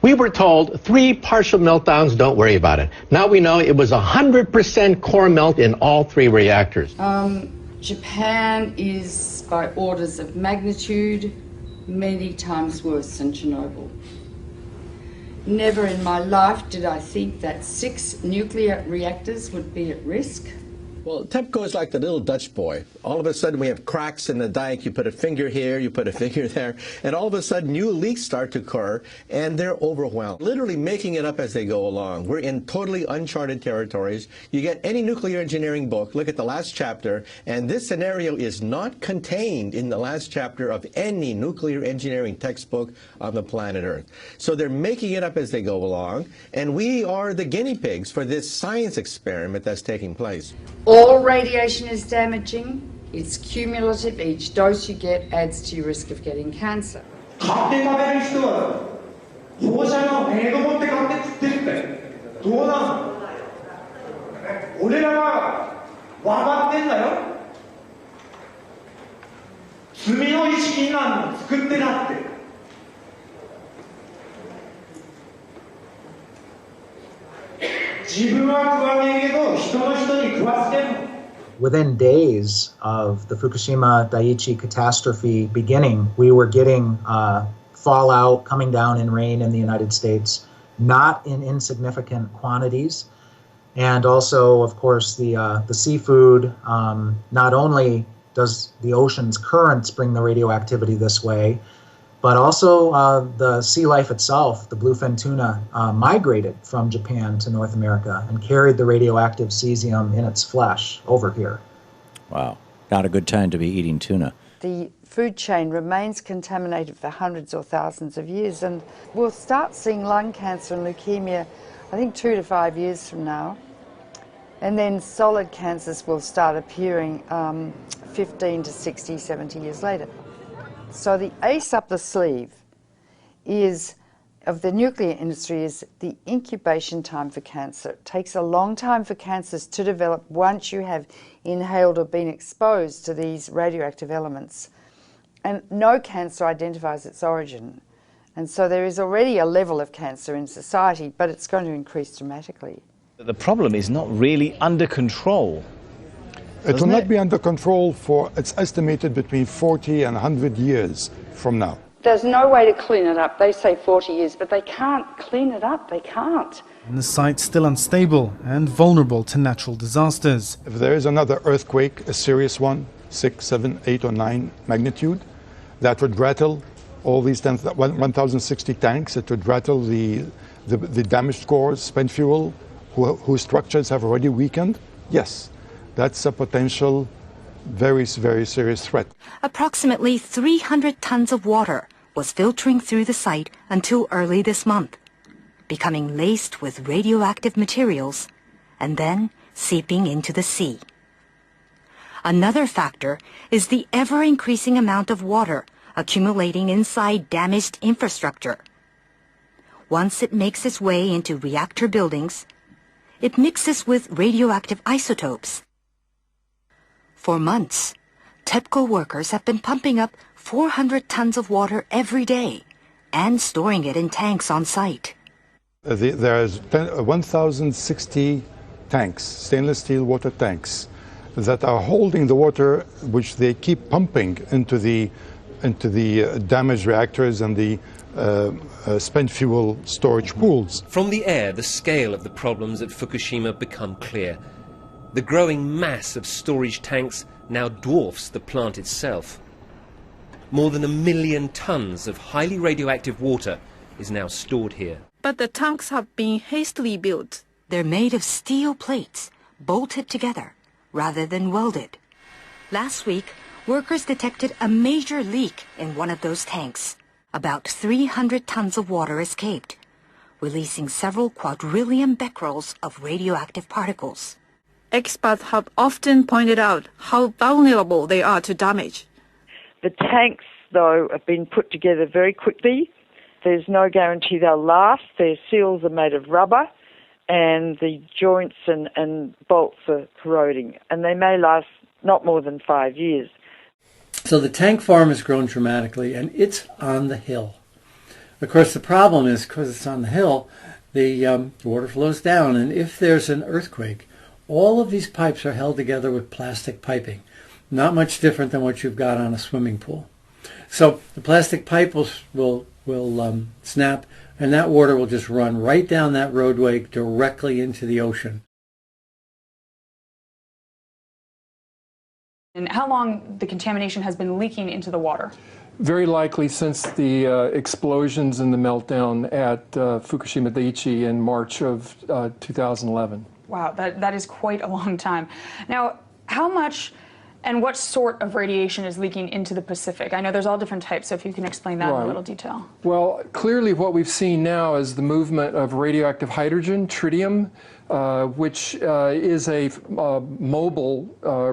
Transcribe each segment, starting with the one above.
We were told 3 partial meltdowns, don't worry about it. Now we know it was 100% core melt in all 3 reactors. Japan is, by orders of magnitude, many times worse than Chernobyl. Never in my life did I think that 6 nuclear reactors would be at risk. Well, TEPCO is like the little Dutch boy. All of a sudden we have cracks in the dike. You put a finger here, you put a finger there, and all of a sudden new leaks start to occur, and they're overwhelmed, literally making it up as they go along. We're in totally uncharted territories. You get any nuclear engineering book, look at the last chapter, and this scenario is not contained in the last chapter of any nuclear engineering textbook on the planet Earth. So they're making it up as they go along, and we are the guinea pigs for this science experiment that's taking place. All radiation is damaging. It's cumulative. Each dose you get adds to your risk of getting cancer. Within days of the Fukushima Daiichi catastrophe beginning, we were getting fallout coming down in rain in the United States, not in insignificant quantities. And also, of course, the seafood, not only does the ocean's currents bring the radioactivity this way, but also the sea life itself, the bluefin tuna, migrated from Japan to North America and carried the radioactive cesium in its flesh over here. Wow, not a good time to be eating tuna. The food chain remains contaminated for hundreds or thousands of years, and we'll start seeing lung cancer and leukemia, I think 2 to 5 years from now. And then solid cancers will start appearing 15 to 60, 70 years later. So the ace up the sleeve of the nuclear industry is the incubation time for cancer. It takes a long time for cancers to develop once you have inhaled or been exposed to these radioactive elements. And no cancer identifies its origin. And so there is already a level of cancer in society, but it's going to increase dramatically. The problem is not really under control. It will not be under control for, it's estimated, between 40 and 100 years from now. There's no way to clean it up. They say 40 years, but they can't clean it up. They can't. And the site's still unstable and vulnerable to natural disasters. If there is another earthquake, a serious one, 6, 7, 8, or 9 magnitude, that would rattle all these 1,060 tanks. It would rattle the damaged cores, spent fuel, whose structures have already weakened. Yes. That's a potential very, very serious threat. Approximately 300 tons of water was filtering through the site until early this month, becoming laced with radioactive materials and then seeping into the sea. Another factor is the ever-increasing amount of water accumulating inside damaged infrastructure. Once it makes its way into reactor buildings, it mixes with radioactive isotopes. For months, TEPCO workers have been pumping up 400 tons of water every day and storing it in tanks on site. There's 1,060 tanks, stainless steel water tanks, that are holding the water which they keep pumping into the damaged reactors and the spent fuel storage pools. From the air, the scale of the problems at Fukushima become clear. The growing mass of storage tanks now dwarfs the plant itself. More than 1 million tons of highly radioactive water is now stored here. But the tanks have been hastily built. They're made of steel plates, bolted together, rather than welded. Last week, workers detected a major leak in one of those tanks. About 300 tons of water escaped, releasing several quadrillion becquerels of radioactive particles. Experts have often pointed out how vulnerable they are to damage. The tanks, though, have been put together very quickly. There's no guarantee they'll last. Their seals are made of rubber, and the joints and bolts are corroding, and they may last not more than 5 years. So the tank farm has grown dramatically, and it's on the hill. Of course, the problem is because it's on the hill, the water flows down, and if there's an earthquake, all of these pipes are held together with plastic piping, not much different than what you've got on a swimming pool. So the plastic pipe will snap, and that water will just run right down that roadway directly into the ocean. And how long the contamination has been leaking into the water? Very likely since the explosions and the meltdown at Fukushima Daiichi in March of 2011. Wow, that is quite a long time. Now, how much and what sort of radiation is leaking into the Pacific? I know there's all different types, so if you can explain that in a little detail. Well, clearly what we've seen now is the movement of radioactive hydrogen, tritium, which is a mobile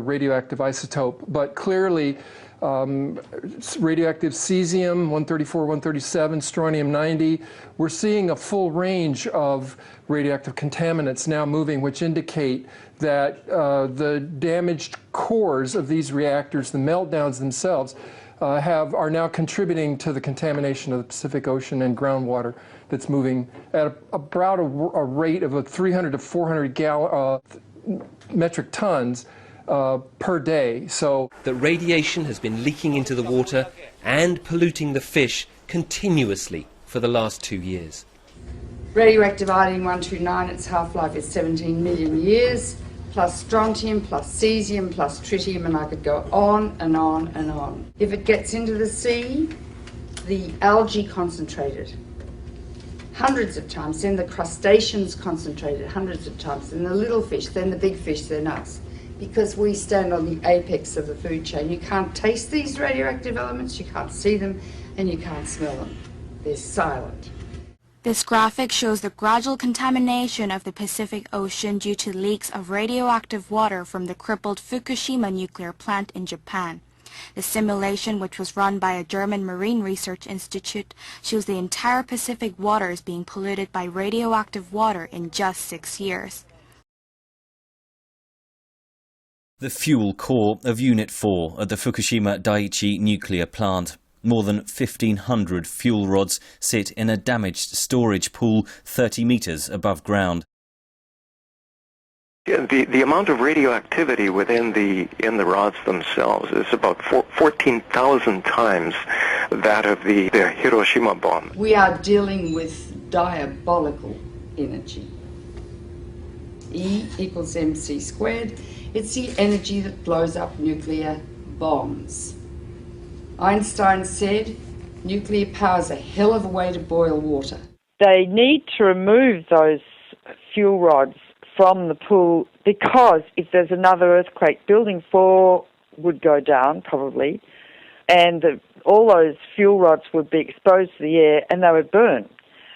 radioactive isotope, but clearly radioactive cesium, 134, 137, strontium-90. We're seeing a full range of radioactive contaminants now moving, which indicate that the damaged cores of these reactors, the meltdowns themselves, are now contributing to the contamination of the Pacific Ocean and groundwater that's moving at about a rate of 300 to 400 metric tons per day. So that radiation has been leaking into the water and polluting the fish continuously for the last 2 years. Radioactive iodine-129, its half-life is 17 million years, plus strontium, plus cesium, plus tritium, and I could go on and on and on. If it gets into the sea, the algae concentrated hundreds of times, then the crustaceans concentrated hundreds of times, then the little fish, then the big fish, then us. Because we stand on the apex of the food chain. You can't taste these radioactive elements, you can't see them, and you can't smell them. They're silent. This graphic shows the gradual contamination of the Pacific Ocean due to leaks of radioactive water from the crippled Fukushima nuclear plant in Japan. The simulation, which was run by a German marine research institute, shows the entire Pacific waters being polluted by radioactive water in just 6 years. The fuel core of Unit 4 at the Fukushima Daiichi nuclear plant. More than 1,500 fuel rods sit in a damaged storage pool 30 metres above ground. Yeah, the amount of radioactivity in the rods themselves is about 14,000 times that of the Hiroshima bomb. We are dealing with diabolical energy. E equals mc squared. It's the energy that blows up nuclear bombs. Einstein said, nuclear power is a hell of a way to boil water. They need to remove those fuel rods from the pool because if there's another earthquake, Building 4 would go down probably, and all those fuel rods would be exposed to the air and they would burn,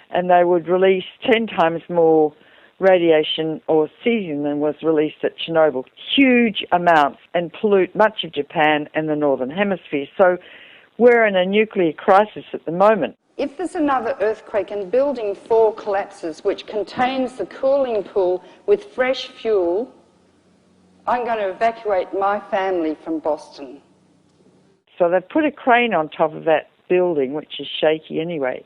and they would release 10 times more radiation or cesium than was released at Chernobyl, huge amounts, and pollute much of Japan and the Northern Hemisphere. So we're in a nuclear crisis at the moment. If there's another earthquake and Building 4 collapses, which contains the cooling pool with fresh fuel, I'm going to evacuate my family from Boston. So they've put a crane on top of that building, which is shaky anyway,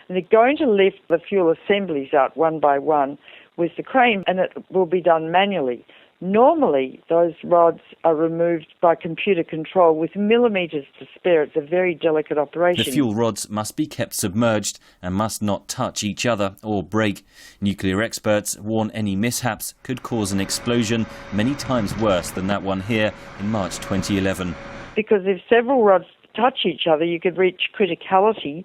and they're going to lift the fuel assemblies out one by one with the crane, and it will be done manually. Normally, those rods are removed by computer control with millimetres to spare. It's a very delicate operation. The fuel rods must be kept submerged and must not touch each other or break. Nuclear experts warn any mishaps could cause an explosion many times worse than that one here in March 2011. Because if several rods touch each other, you could reach criticality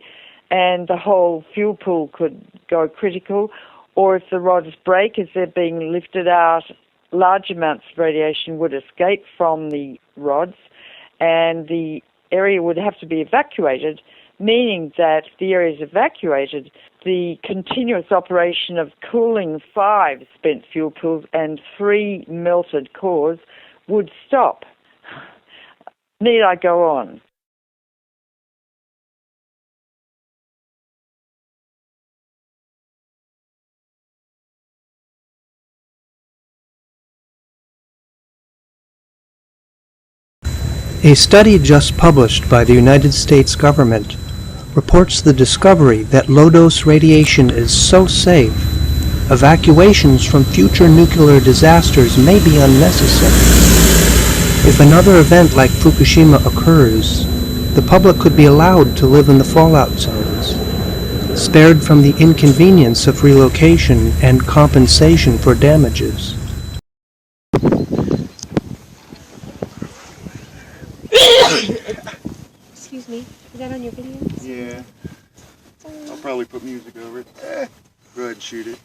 and the whole fuel pool could go critical. Or if the rods break as they're being lifted out, large amounts of radiation would escape from the rods and the area would have to be evacuated, meaning that if the area is evacuated, the continuous operation of cooling 5 spent fuel pools and 3 melted cores would stop. Need I go on? A study just published by the United States government reports the discovery that low-dose radiation is so safe, evacuations from future nuclear disasters may be unnecessary. If another event like Fukushima occurs, the public could be allowed to live in the fallout zones, spared from the inconvenience of relocation and compensation for damages. Excuse me, is that on your video? Yeah. I'll probably put music over it. Go ahead and shoot it.